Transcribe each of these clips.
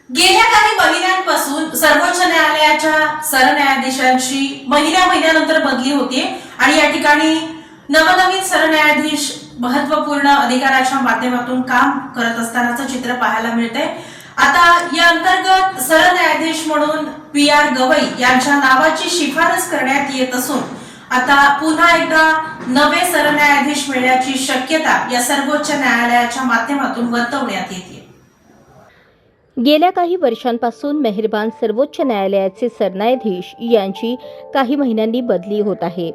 गेल्या काही महिन्यांपासून सर्वोच्च न्यायालयाच्या सरन्यायाधीशांची महिन्यानंतर बदली होते आणि या ठिकाणी नवनवीन सरन्यायाधीश महत्वपूर्ण अधिकाराच्या माध्यमातून काम करत असतानाचं चित्र पाहायला मिळते। आता या अंतर्गत सरन्यायाधीश म्हणून पी.आर. गवई यांच्या नावाची शिफारस करण्यात येत असून आता पुन्हा एकदा नवे सरन्यायाधीश मिळण्याची शक्यता या सर्वोच्च न्यायालयाच्या माध्यमातून वर्तवण्यात येते। गेल्या काही वर्षांपासून मेहरबान सर्वोच्च न्यायालयाचे सरन्यायाधीश यांची काही महिन्यांनी बदली होत आहे।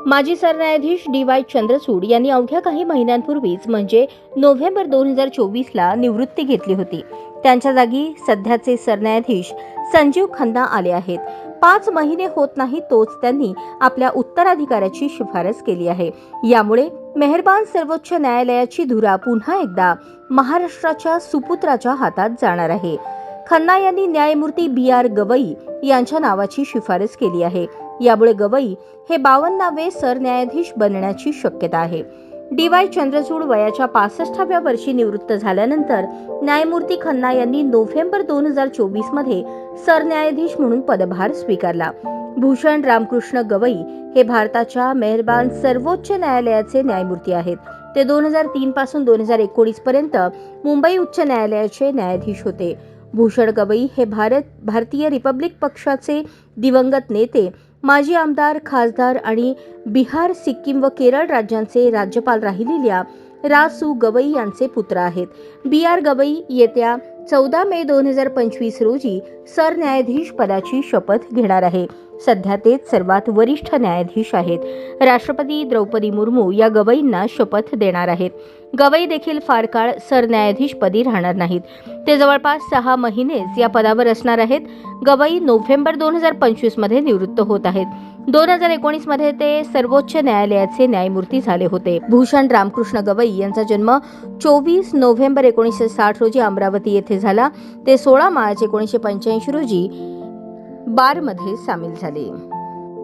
माजी सरन्यायाधीश डी.वाय. चंद्रचूड यांनी अवघ्या काही महिन्यांपूर्वीच म्हणजे नोव्हेंबर 2024ला निवृत्ती घेतली होती। त्यांच्या जागी सध्याचे सरन्यायाधीश संजीव खन्ना आले आहेत। 5 महिने होत नाही तोच त्यांनी आपल्या उत्तराधिकाऱ्याची शिफारस केली आहे। यामुळे मेहरबान सर्वोच्च न्यायालयाची धुरा पुन्हा एकदा महाराष्ट्राच्या सुपुत्राच्या हातात जाणार आहे। खन्ना यांनी न्यायमूर्ती बी.आर. गवई यांच्या नावाची शिफारस केली आहे। यामुळे गवई हे 52वे सरन्यायाधीश बनण्याची शक्यता आहे। डी.वाय. चंद्रचूड वयाच्या 65व्या वर्षी निवृत्त झाल्यानंतर न्यायमूर्ती खन्ना यांनी नोव्हेंबर 2024मध्ये सरन्यायाधीश म्हणून पदभार स्वीकारला। भूषण रामकृष्ण गवई हे भारताच्या मेहरबान सर्वोच्च न्यायालयाचे न्यायमूर्ती आहेत। ते 2003 पासून 2019 पर्यंत मुंबई उच्च न्यायालयाचे न्यायाधीश होते। भूषण गवई हे भारतीय रिपब्लिक पक्षाचे दिवंगत नेते, माजी आमदार, खासदार आणि बिहार, सिक्कीम व केरळ राज्यांचे राज्यपाल राहिलेल्या रा सु गवई यांचे पुत्र आहेत। बी.आर. गवई येत्या 14 मे 2025 रोजी सरन्यायाधीश पदाची शपथ घेणार आहे। सध्या तेच सर्वात वरिष्ठ न्यायाधीश आहेत। राष्ट्रपती द्रौपदी मुर्मू या गवईंना शपथ देणार आहेत। गवई देखील फार काळ सरन्यायाधीशपदी राहणार नाहीत। ते जवळपास 6 महिनेच या पदावर असणार आहेत। गवई नोव्हेंबर 2025 मध्ये निवृत्त होत आहेत। 2019 मध्ये ते सर्वोच्च न्यायालयाचे न्यायमूर्ती झाले होते। भूषण रामकृष्ण गवई यांचा जन्म 24 नोव्हेंबर 1960 रोजी अमरावती येथे झाला। ते 16 मार्च 1985 रोजी बारमध्ये सामील झाले।